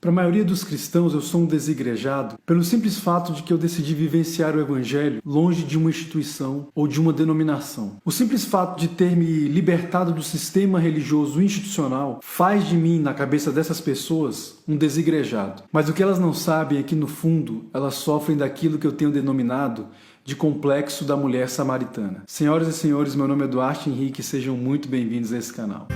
Para a maioria dos cristãos, eu sou um desigrejado pelo simples fato de que eu decidi vivenciar o Evangelho longe de uma instituição ou de uma denominação. O simples fato de ter me libertado do sistema religioso institucional faz de mim, na cabeça dessas pessoas, um desigrejado. Mas o que elas não sabem é que, no fundo, elas sofrem daquilo que eu tenho denominado de complexo da mulher samaritana. Senhoras e senhores, meu nome é Duarte Henrique e sejam muito bem-vindos a esse canal.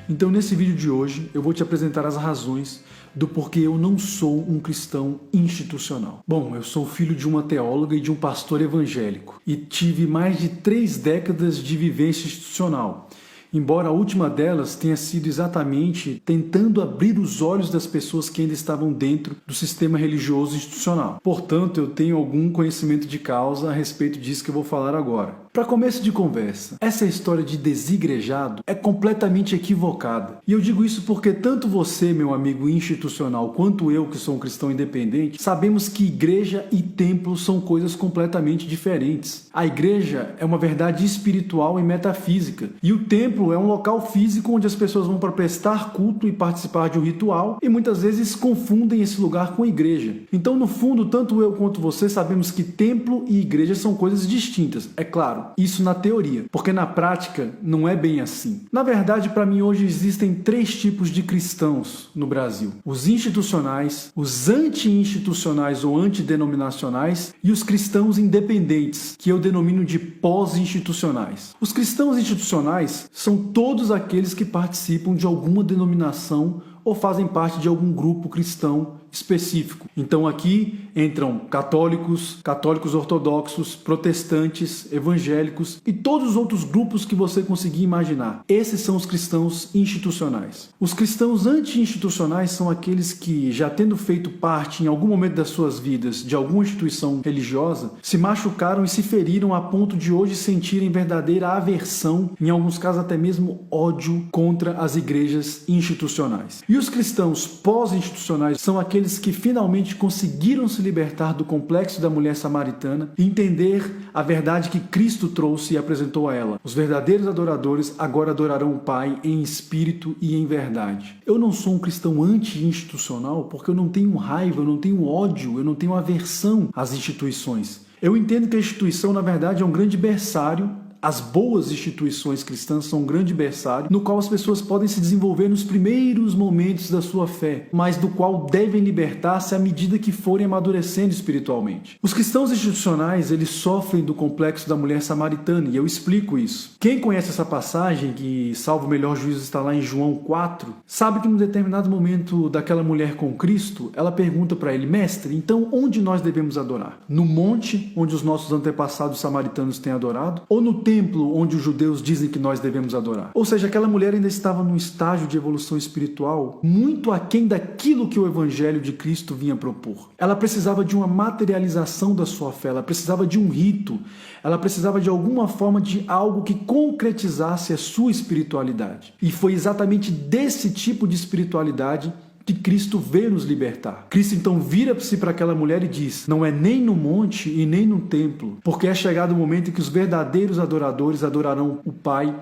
Então, nesse vídeo de hoje, eu vou te apresentar as razões do porquê eu não sou um cristão institucional. Bom, eu sou filho de uma teóloga e de um pastor evangélico e tive mais de 3 décadas de vivência institucional. Embora a última delas tenha sido exatamente tentando abrir os olhos das pessoas que ainda estavam dentro do sistema religioso institucional. Portanto, eu tenho algum conhecimento de causa a respeito disso que eu vou falar agora. Para começo de conversa, essa história de desigrejado é completamente equivocada. E eu digo isso porque tanto você, meu amigo institucional, quanto eu, que sou um cristão independente, sabemos que igreja e templo são coisas completamente diferentes. A igreja é uma verdade espiritual e metafísica, e o templo é um local físico onde as pessoas vão para prestar culto e participar de um ritual, e muitas vezes confundem esse lugar com igreja. Então, no fundo, tanto eu quanto você sabemos que templo e igreja são coisas distintas. É claro, isso na teoria, porque na prática não é bem assim. Na verdade, para mim hoje existem 3 tipos de cristãos no Brasil: os institucionais, os anti-institucionais ou antidenominacionais e os cristãos independentes, que eu denomino de pós-institucionais. Os cristãos institucionais são todos aqueles que participam de alguma denominação ou fazem parte de algum grupo cristão específico. Então aqui entram católicos, católicos ortodoxos, protestantes, evangélicos e todos os outros grupos que você conseguir imaginar. Esses são os cristãos institucionais. Os cristãos anti-institucionais são aqueles que, já tendo feito parte em algum momento das suas vidas de alguma instituição religiosa, se machucaram e se feriram a ponto de hoje sentirem verdadeira aversão, em alguns casos até mesmo ódio, contra as igrejas institucionais. E os cristãos pós-institucionais são aqueles que finalmente conseguiram se libertar do complexo da mulher samaritana e entender a verdade que Cristo trouxe e apresentou a ela. Os verdadeiros adoradores agora adorarão o Pai em espírito e em verdade. Eu não sou um cristão anti-institucional porque eu não tenho raiva, eu não tenho ódio, eu não tenho aversão às instituições. Eu entendo que a instituição, na verdade, é um grande berçário. As boas instituições cristãs são um grande berçário no qual as pessoas podem se desenvolver nos primeiros momentos da sua fé, mas do qual devem libertar-se à medida que forem amadurecendo espiritualmente. Os cristãos institucionais, eles sofrem do complexo da mulher samaritana, e eu explico isso. Quem conhece essa passagem, que salvo o melhor juízo está lá em João 4, sabe que num determinado momento daquela mulher com Cristo, ela pergunta para ele: mestre, então onde nós devemos adorar? No monte, onde os nossos antepassados samaritanos têm adorado? Ou no templo onde os judeus dizem que nós devemos adorar? Ou seja, aquela mulher ainda estava num estágio de evolução espiritual muito aquém daquilo que o Evangelho de Cristo vinha propor. Ela precisava de uma materialização da sua fé, ela precisava de um rito, ela precisava de alguma forma de algo que concretizasse a sua espiritualidade. E foi exatamente desse tipo de espiritualidade que Cristo veio nos libertar. Cristo então vira-se para aquela mulher e diz: não é nem no monte e nem no templo, porque é chegado o momento em que os verdadeiros adoradores adorarão o Pai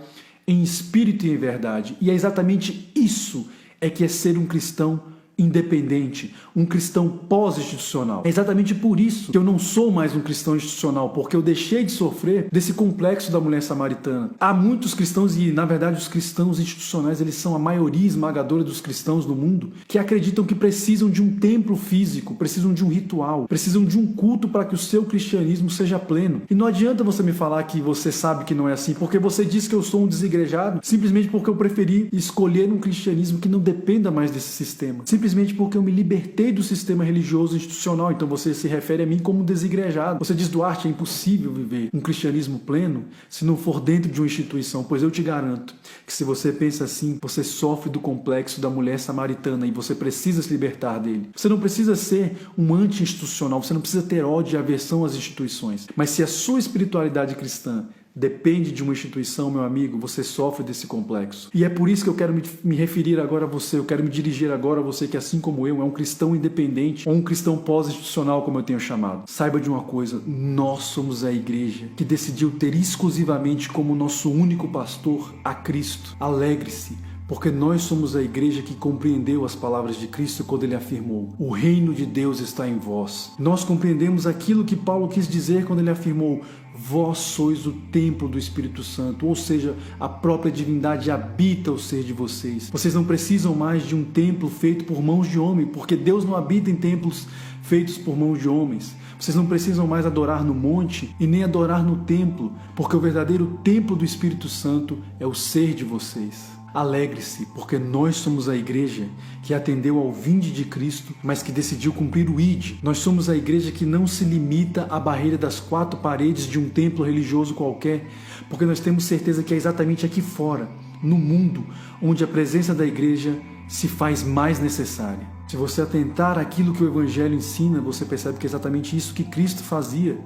em espírito e em verdade. E é exatamente isso que é ser um cristão independente, um cristão pós-institucional. É exatamente por isso que eu não sou mais um cristão institucional, porque eu deixei de sofrer desse complexo da mulher samaritana. Há muitos cristãos, e na verdade os cristãos institucionais, eles são a maioria esmagadora dos cristãos no mundo, que acreditam que precisam de um templo físico, precisam de um ritual, precisam de um culto para que o seu cristianismo seja pleno. E não adianta você me falar que você sabe que não é assim, porque você diz que eu sou um desigrejado, simplesmente porque eu preferi escolher um cristianismo que não dependa mais desse sistema. Simplesmente porque eu me libertei do sistema religioso institucional. Então você se refere a mim como um desigrejado. Você diz: Duarte, é impossível viver um cristianismo pleno se não for dentro de uma instituição. Pois eu te garanto que se você pensa assim, você sofre do complexo da mulher samaritana e você precisa se libertar dele. Você não precisa ser um anti-institucional, você não precisa ter ódio e aversão às instituições. Mas se a sua espiritualidade cristã depende de uma instituição, meu amigo, você sofre desse complexo. E é por isso que eu quero me referir agora a você, eu quero me dirigir agora a você que, assim como eu, é um cristão independente ou um cristão pós-institucional, como eu tenho chamado. Saiba de uma coisa, nós somos a igreja que decidiu ter exclusivamente como nosso único pastor a Cristo. Alegre-se, porque nós somos a igreja que compreendeu as palavras de Cristo quando ele afirmou: o reino de Deus está em vós. Nós compreendemos aquilo que Paulo quis dizer quando ele afirmou: vós sois o templo do Espírito Santo, ou seja, a própria divindade habita o ser de vocês. Vocês não precisam mais de um templo feito por mãos de homem, porque Deus não habita em templos feitos por mãos de homens. Vocês não precisam mais adorar no monte e nem adorar no templo, porque o verdadeiro templo do Espírito Santo é o ser de vocês. Alegre-se, porque nós somos a igreja que atendeu ao vinde de Cristo, mas que decidiu cumprir o ide. Nós somos a igreja que não se limita à barreira das 4 paredes de um templo religioso qualquer, porque nós temos certeza que é exatamente aqui fora, no mundo, onde a presença da igreja se faz mais necessária. Se você atentar àquilo que o Evangelho ensina, você percebe que é exatamente isso que Cristo fazia.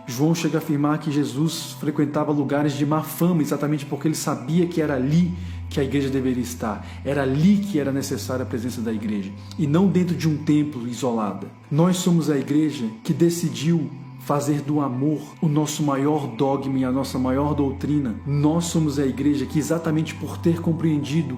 João chega a afirmar que Jesus frequentava lugares de má fama, exatamente porque ele sabia que era ali que a igreja deveria estar. Era ali que era necessária a presença da igreja, e não dentro de um templo isolada. Nós somos a igreja que decidiu fazer do amor o nosso maior dogma e a nossa maior doutrina. Nós somos a igreja que, exatamente por ter compreendido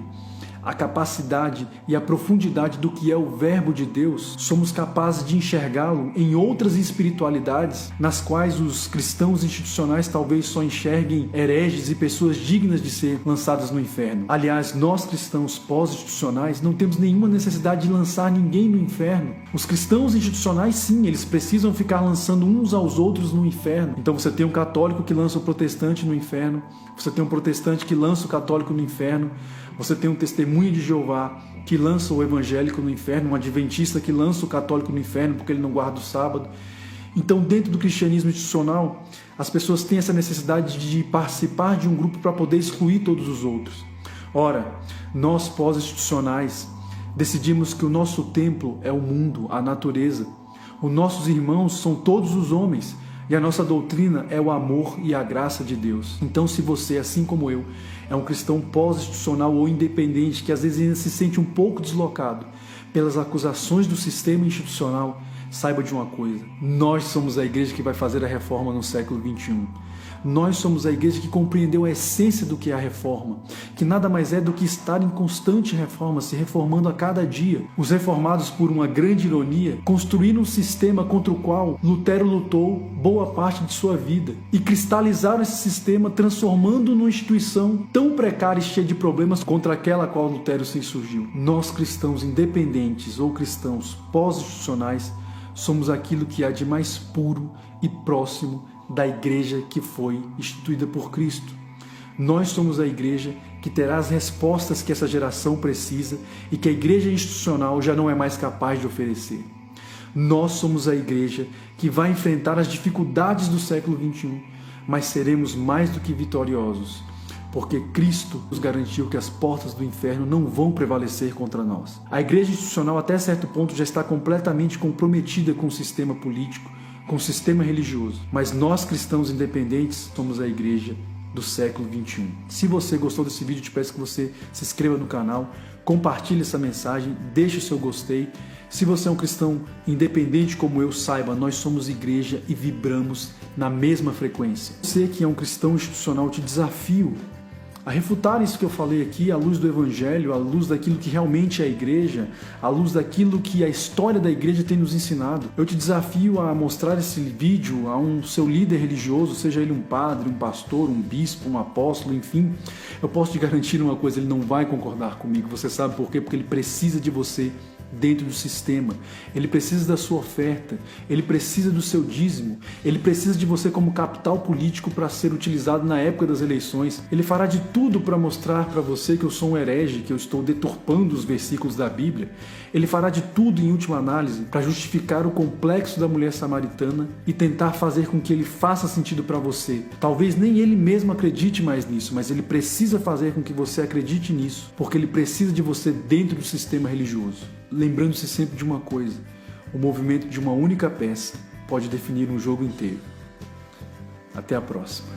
a capacidade e a profundidade do que é o Verbo de Deus, somos capazes de enxergá-lo em outras espiritualidades nas quais os cristãos institucionais talvez só enxerguem hereges e pessoas dignas de ser lançadas no inferno. Aliás, nós cristãos pós-institucionais não temos nenhuma necessidade de lançar ninguém no inferno. Os cristãos institucionais, sim, eles precisam ficar lançando uns aos outros no inferno. Então você tem um católico que lança o protestante no inferno, você tem um protestante que lança o católico no inferno, você tem um testemunho de Jeová que lança o evangélico no inferno, um adventista que lança o católico no inferno porque ele não guarda o sábado. Então, dentro do cristianismo institucional, as pessoas têm essa necessidade de participar de um grupo para poder excluir todos os outros. Ora, nós pós-institucionais decidimos que o nosso templo é o mundo, a natureza. Os nossos irmãos são todos os homens. E a nossa doutrina é o amor e a graça de Deus. Então, se você, assim como eu, é um cristão pós-institucional ou independente, que às vezes ainda se sente um pouco deslocado pelas acusações do sistema institucional, saiba de uma coisa: nós somos a igreja que vai fazer a reforma no século XXI. Nós somos a igreja que compreendeu a essência do que é a reforma, que nada mais é do que estar em constante reforma, se reformando a cada dia. Os reformados, por uma grande ironia, construíram um sistema contra o qual Lutero lutou boa parte de sua vida e cristalizaram esse sistema, transformando-o numa instituição tão precária e cheia de problemas contra aquela a qual Lutero se insurgiu. Nós, cristãos independentes ou cristãos pós-institucionais, somos aquilo que há de mais puro e próximo da igreja que foi instituída por Cristo. Nós somos a igreja que terá as respostas que essa geração precisa e que a igreja institucional já não é mais capaz de oferecer. Nós somos a igreja que vai enfrentar as dificuldades do século XXI, mas seremos mais do que vitoriosos, porque Cristo nos garantiu que as portas do inferno não vão prevalecer contra nós. A igreja institucional, até certo ponto, já está completamente comprometida com o sistema político, com o sistema religioso, mas nós, cristãos independentes, somos a igreja do século XXI. Se você gostou desse vídeo, te peço que você se inscreva no canal, compartilhe essa mensagem, deixe o seu gostei. Se você é um cristão independente como eu, saiba, nós somos igreja e vibramos na mesma frequência. Você que é um cristão institucional, te desafio a refutar isso que eu falei aqui à luz do Evangelho, à luz daquilo que realmente é a igreja, à luz daquilo que a história da igreja tem nos ensinado. Eu te desafio a mostrar esse vídeo a um seu líder religioso, seja ele um padre, um pastor, um bispo, um apóstolo, enfim. Eu posso te garantir uma coisa: ele não vai concordar comigo. Você sabe por quê? Porque ele precisa de você dentro do sistema, ele precisa da sua oferta, ele precisa do seu dízimo, ele precisa de você como capital político para ser utilizado na época das eleições. Ele fará de tudo para mostrar para você que eu sou um herege, que eu estou deturpando os versículos da Bíblia. Ele fará de tudo, em última análise, para justificar o complexo da mulher samaritana e tentar fazer com que ele faça sentido para você. Talvez nem ele mesmo acredite mais nisso, mas ele precisa fazer com que você acredite nisso, porque ele precisa de você dentro do sistema religioso. Lembrando-se sempre de uma coisa: o movimento de uma única peça pode definir um jogo inteiro. Até a próxima.